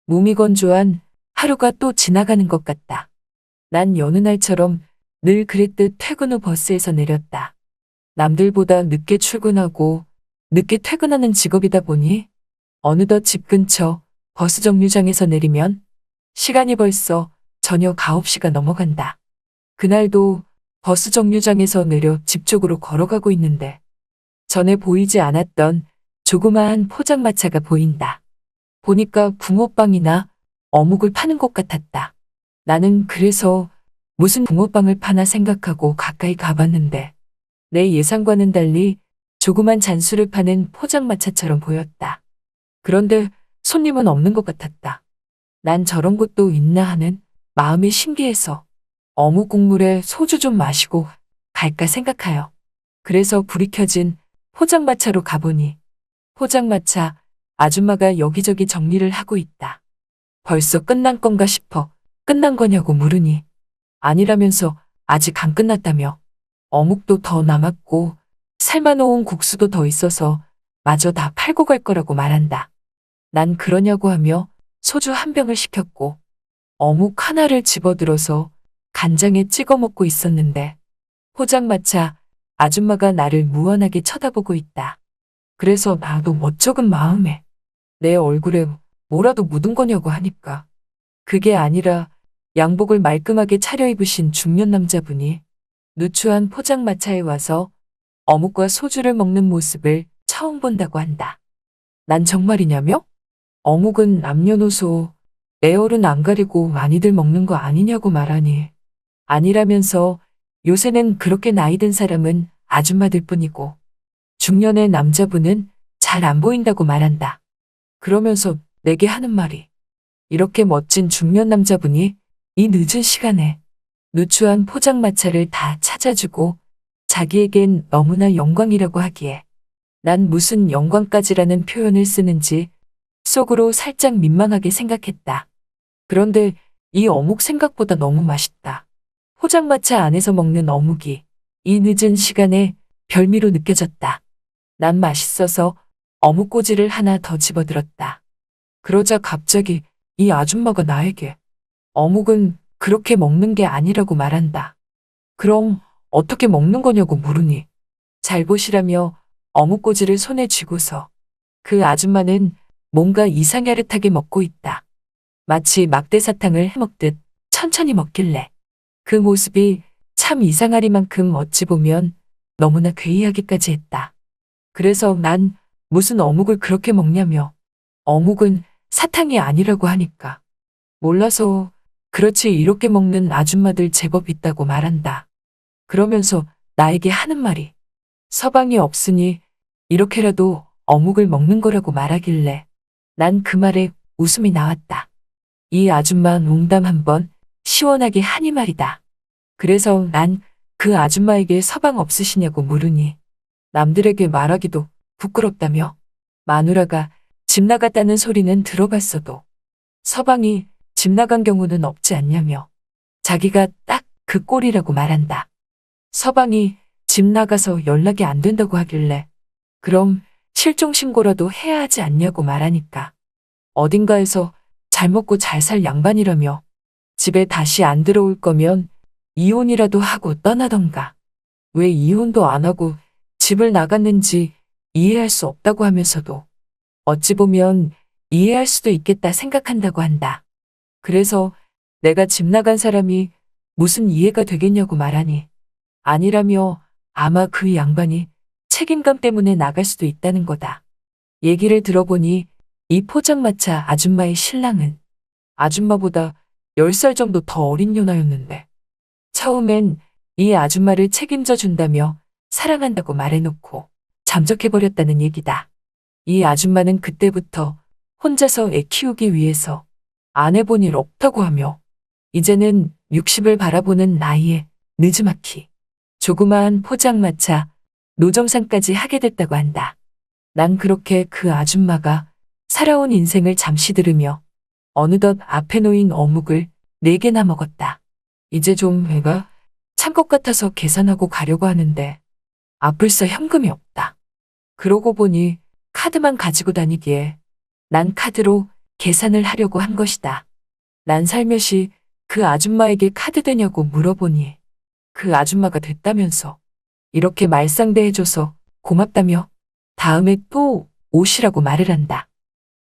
무미건조한 하루가 또 지나가는 것 같다. 난 여느 날처럼 늘 그랬듯 퇴근 후 버스에서 내렸다. 남들보다 늦게 출근하고 늦게 퇴근하는 직업이다 보니 어느덧 집 근처 버스 정류장에서 내리면 시간이 벌써 저녁 9시가 넘어간다. 그날도 버스 정류장에서 내려 집 쪽으로 걸어가고 있는데 전에 보이지 않았던 조그마한 포장마차가 보인다. 보니까 붕어빵이나 어묵을 파는 곳 같았다. 나는 그래서 무슨 붕어빵을 파나 생각하고 가까이 가봤는데 내 예상과는 달리 조그만 잔수를 파는 포장마차처럼 보였다. 그런데 손님은 없는 것 같았다. 난 저런 곳도 있나 하는 마음이 신기해서 어묵 국물에 소주 좀 마시고 갈까 생각하여. 그래서 불이 켜진 포장마차로 가보니 포장마차 아줌마가 여기저기 정리를 하고 있다. 벌써 끝난 건가 싶어 끝난 거냐고 물으니 아니라면서 아직 안 끝났다며. 어묵도 더 남았고 삶아놓은 국수도 더 있어서 마저 다 팔고 갈 거라고 말한다. 난 그러냐고 하며 소주 한 병을 시켰고 어묵 하나를 집어들어서 간장에 찍어 먹고 있었는데 포장마차 아줌마가 나를 무한하게 쳐다보고 있다. 그래서 나도 멋쩍은 마음에 내 얼굴에 뭐라도 묻은 거냐고 하니까 그게 아니라 양복을 말끔하게 차려입으신 중년 남자분이 누추한 포장마차에 와서 어묵과 소주를 먹는 모습을 처음 본다고 한다. 난 정말이냐며? 어묵은 남녀노소 내 어른 안 가리고 많이들 먹는 거 아니냐고 말하니 아니라면서 요새는 그렇게 나이 든 사람은 아줌마들 뿐이고 중년의 남자분은 잘 안 보인다고 말한다. 그러면서 내게 하는 말이 이렇게 멋진 중년 남자분이 이 늦은 시간에 누추한 포장마차를 다 찾아주고 자기에겐 너무나 영광이라고 하기에 난 무슨 영광까지라는 표현을 쓰는지 속으로 살짝 민망하게 생각했다. 그런데 이 어묵 생각보다 너무 맛있다. 포장마차 안에서 먹는 어묵이 이 늦은 시간에 별미로 느껴졌다. 난 맛있어서 어묵꼬지를 하나 더 집어들었다. 그러자 갑자기 이 아줌마가 나에게 어묵은 그렇게 먹는 게 아니라고 말한다. 그럼 어떻게 먹는 거냐고 물으니 잘 보시라며 어묵꼬지를 손에 쥐고서 그 아줌마는 뭔가 이상야릇하게 먹고 있다. 마치 막대사탕을 해먹듯 천천히 먹길래 그 모습이 참 이상하리만큼 어찌 보면 너무나 괴이하기까지 했다. 그래서 난 무슨 어묵을 그렇게 먹냐며 어묵은 사탕이 아니라고 하니까 몰라서 그렇지 이렇게 먹는 아줌마들 제법 있다고 말한다. 그러면서 나에게 하는 말이 서방이 없으니 이렇게라도 어묵을 먹는 거라고 말하길래 난 그 말에 웃음이 나왔다. 이 아줌마 농담 한번 시원하게 하니 말이다. 그래서 난 그 아줌마에게 서방 없으시냐고 물으니 남들에게 말하기도 부끄럽다며 마누라가 집 나갔다는 소리는 들어봤어도 서방이 집 나간 경우는 없지 않냐며 자기가 딱 그 꼴이라고 말한다. 서방이 집 나가서 연락이 안 된다고 하길래 그럼 실종신고라도 해야 하지 않냐고 말하니까 어딘가에서 잘 먹고 잘 살 양반이라며 집에 다시 안 들어올 거면 이혼이라도 하고 떠나던가 왜 이혼도 안 하고 집을 나갔는지 이해할 수 없다고 하면서도 어찌 보면 이해할 수도 있겠다 생각한다고 한다. 그래서 내가 집 나간 사람이 무슨 이해가 되겠냐고 말하니 아니라며 아마 그 양반이 책임감 때문에 나갈 수도 있다는 거다. 얘기를 들어보니 이 포장마차 아줌마의 신랑은 아줌마보다 10살 정도 더 어린 연하였는데 처음엔 이 아줌마를 책임져 준다며 사랑한다고 말해놓고 잠적해버렸다는 얘기다. 이 아줌마는 그때부터 혼자서 애 키우기 위해서 안 해본 일 없다고 하며 이제는 60을 바라보는 나이에 느지막이 조그마한 포장마차 노점상까지 하게 됐다고 한다. 난 그렇게 그 아줌마가 살아온 인생을 잠시 들으며 어느덧 앞에 놓인 어묵을 4개나 먹었다. 이제 좀 배가 찬 것 같아서 계산하고 가려고 하는데 아뿔싸 현금이 없다. 그러고 보니 카드만 가지고 다니기에 난 카드로 계산을 하려고 한 것이다. 난 살며시 그 아줌마에게 카드 되냐고 물어보니 그 아줌마가 됐다면서 이렇게 말상대해줘서 고맙다며 다음에 또 오시라고 말을 한다.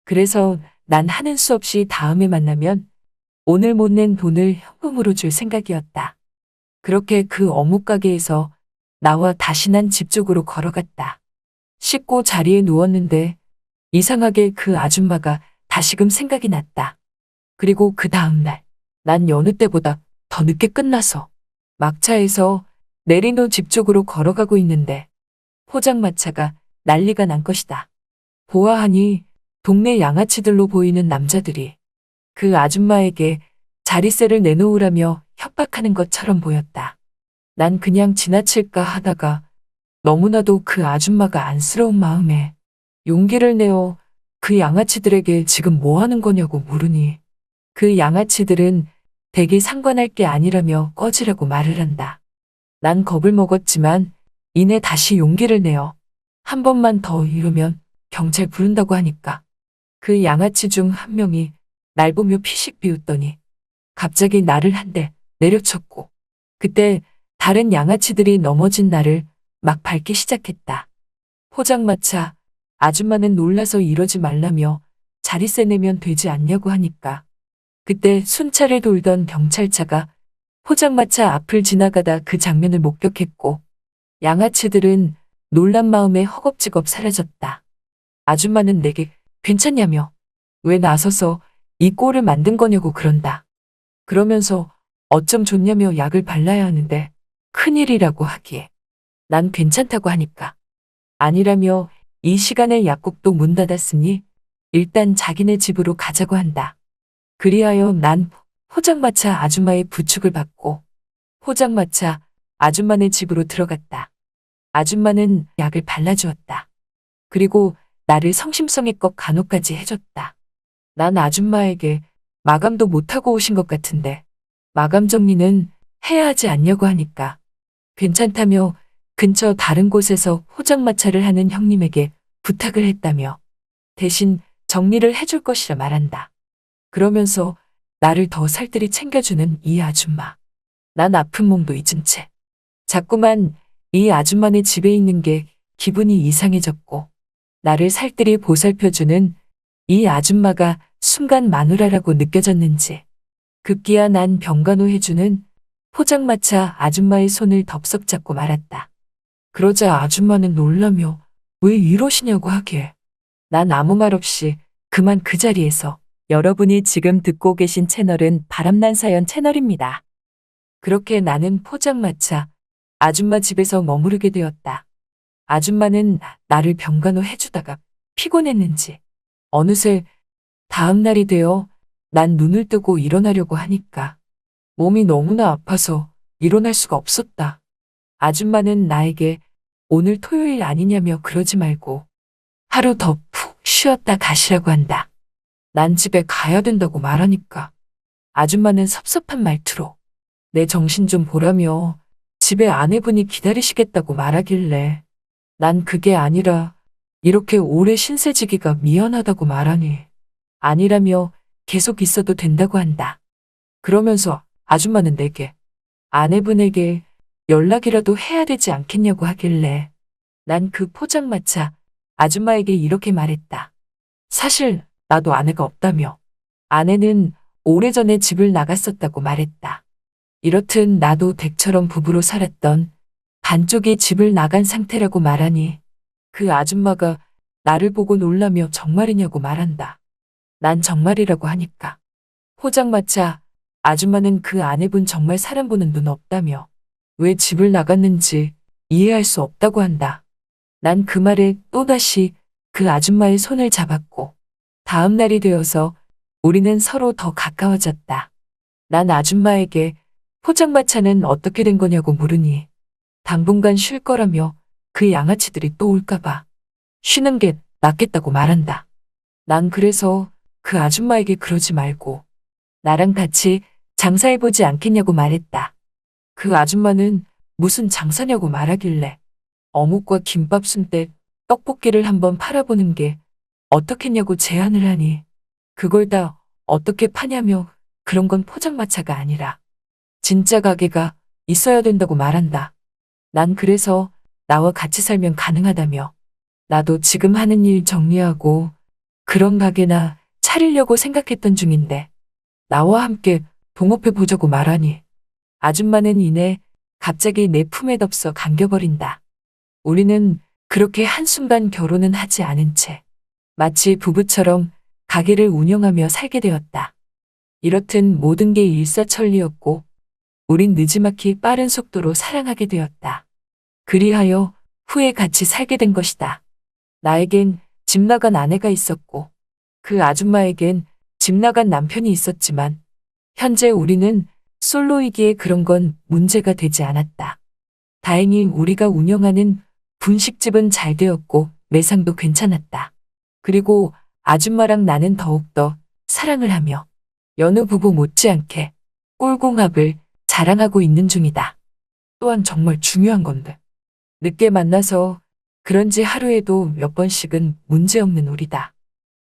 그래서 난 하는 수 없이 다음에 만나면 오늘 못 낸 돈을 현금으로 줄 생각이었다. 그렇게 그 어묵 가게에서 나와 다시 난 집 쪽으로 걸어갔다. 씻고 자리에 누웠는데 이상하게 그 아줌마가 다시금 생각이 났다. 그리고 그 다음날 난 여느 때보다 더 늦게 끝나서 막차에서 내린 후 집 쪽으로 걸어가고 있는데 포장마차가 난리가 난 것이다. 보아하니 동네 양아치들로 보이는 남자들이 그 아줌마에게 자리세를 내놓으라며 협박하는 것처럼 보였다. 난 그냥 지나칠까 하다가 너무나도 그 아줌마가 안쓰러운 마음에 용기를 내어 그 양아치들에게 지금 뭐 하는 거냐고 물으니 그 양아치들은 대개 상관할 게 아니라며 꺼지라고 말을 한다. 난 겁을 먹었지만 이내 다시 용기를 내어 한 번만 더 이러면 경찰 부른다고 하니까 그 양아치 중 한 명이 날 보며 피식 비웃더니 갑자기 나를 한 대 내려쳤고 그때 다른 양아치들이 넘어진 나를 막 밟기 시작했다. 포장마차 아줌마는 놀라서 이러지 말라며 자리세 내면 되지 않냐고 하니까 그때 순찰을 돌던 경찰차가 포장마차 앞을 지나가다 그 장면을 목격했고 양아치들은 놀란 마음에 허겁지겁 사라졌다. 아줌마는 내게 괜찮냐며 왜 나서서 이 꼴을 만든 거냐고 그런다. 그러면서 어쩜 좋냐며 약을 발라야 하는데 큰일이라고 하기에 난 괜찮다고 하니까 아니라며 이 시간에 약국도 문 닫았으니 일단 자기네 집으로 가자고 한다. 그리하여 난 포장마차 아줌마의 부축을 받고 포장마차 아줌마네 집으로 들어갔다. 아줌마는 약을 발라주었다. 그리고 나를 성심성의껏 간호까지 해줬다. 난 아줌마에게 마감도 못하고 오신 것 같은데 마감 정리는 해야 하지 않냐고 하니까 괜찮다며 근처 다른 곳에서 포장마차를 하는 형님에게 부탁을 했다며 대신 정리를 해줄 것이라 말한다. 그러면서 나를 더 살뜰히 챙겨주는 이 아줌마. 난 아픈 몸도 잊은 채 자꾸만 이 아줌마네 집에 있는 게 기분이 이상해졌고 나를 살뜰히 보살펴주는 이 아줌마가 순간 마누라라고 느껴졌는지 급기야 난 병간호해주는 포장마차 아줌마의 손을 덥석 잡고 말았다. 그러자 아줌마는 놀라며 왜 이러시냐고 하기에 난 아무 말 없이 그만 그 자리에서 여러분이 지금 듣고 계신 채널은 바람난 사연 채널입니다. 그렇게 나는 포장마차 아줌마 집에서 머무르게 되었다. 아줌마는 나를 병간호 해주다가 피곤했는지 어느새 다음 날이 되어 난 눈을 뜨고 일어나려고 하니까 몸이 너무나 아파서 일어날 수가 없었다. 아줌마는 나에게 오늘 토요일 아니냐며 그러지 말고 하루 더 푹 쉬었다 가시라고 한다. 난 집에 가야 된다고 말하니까 아줌마는 섭섭한 말투로 내 정신 좀 보라며 집에 아내분이 기다리시겠다고 말하길래 난 그게 아니라 이렇게 오래 신세지기가 미안하다고 말하니 아니라며 계속 있어도 된다고 한다. 그러면서 아줌마는 내게 아내분에게 연락이라도 해야 되지 않겠냐고 하길래 난 그 포장마차 아줌마에게 이렇게 말했다. 사실 나도 아내가 없다며 아내는 오래전에 집을 나갔었다고 말했다. 이렇듯 나도 댁처럼 부부로 살았던 반쪽이 집을 나간 상태라고 말하니 그 아줌마가 나를 보고 놀라며 정말이냐고 말한다. 난 정말이라고 하니까 포장마차 아줌마는 그 아내분 정말 사람 보는 눈 없다며 왜 집을 나갔는지 이해할 수 없다고 한다. 난 그 말에 또다시 그 아줌마의 손을 잡았고 다음 날이 되어서 우리는 서로 더 가까워졌다. 난 아줌마에게 포장마차는 어떻게 된 거냐고 물으니 당분간 쉴 거라며 그 양아치들이 또 올까봐 쉬는 게 낫겠다고 말한다. 난 그래서 그 아줌마에게 그러지 말고 나랑 같이 장사해보지 않겠냐고 말했다. 그 아줌마는 무슨 장사냐고 말하길래 어묵과 김밥 순대 떡볶이를 한번 팔아보는 게 어떻겠냐고 제안을 하니 그걸 다 어떻게 파냐며 그런 건 포장마차가 아니라 진짜 가게가 있어야 된다고 말한다. 난 그래서 나와 같이 살면 가능하다며. 나도 지금 하는 일 정리하고 그런 가게나 차리려고 생각했던 중인데 나와 함께 동업해 보자고 말하니 아줌마는 이내 갑자기 내 품에 덮서 감겨버린다. 우리는 그렇게 한순간 결혼은 하지 않은 채 마치 부부처럼 가게를 운영하며 살게 되었다. 이렇듯 모든 게 일사천리였고 우린 느지막이 빠른 속도로 사랑하게 되었다. 그리하여 후에 같이 살게 된 것이다. 나에겐 집 나간 아내가 있었고 그 아줌마에겐 집 나간 남편이 있었지만 현재 우리는 솔로이기에 그런 건 문제가 되지 않았다. 다행히 우리가 운영하는 분식집은 잘 되었고 매상도 괜찮았다. 그리고 아줌마랑 나는 더욱더 사랑을 하며 여느 부부 못지않게 꿀궁합을 자랑하고 있는 중이다. 또한 정말 중요한 건데 늦게 만나서 그런지 하루에도 몇 번씩은 문제없는 우리다.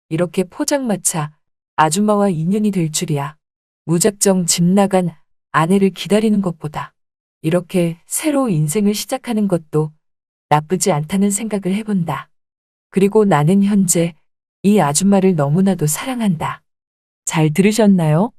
이렇게 포장마차 아줌마와 인연이 될 줄이야. 무작정 집 나간 아내를 기다리는 것보다 이렇게 새로 인생을 시작하는 것도 나쁘지 않다는 생각을 해본다. 그리고 나는 현재 이 아줌마를 너무나도 사랑한다. 잘 들으셨나요?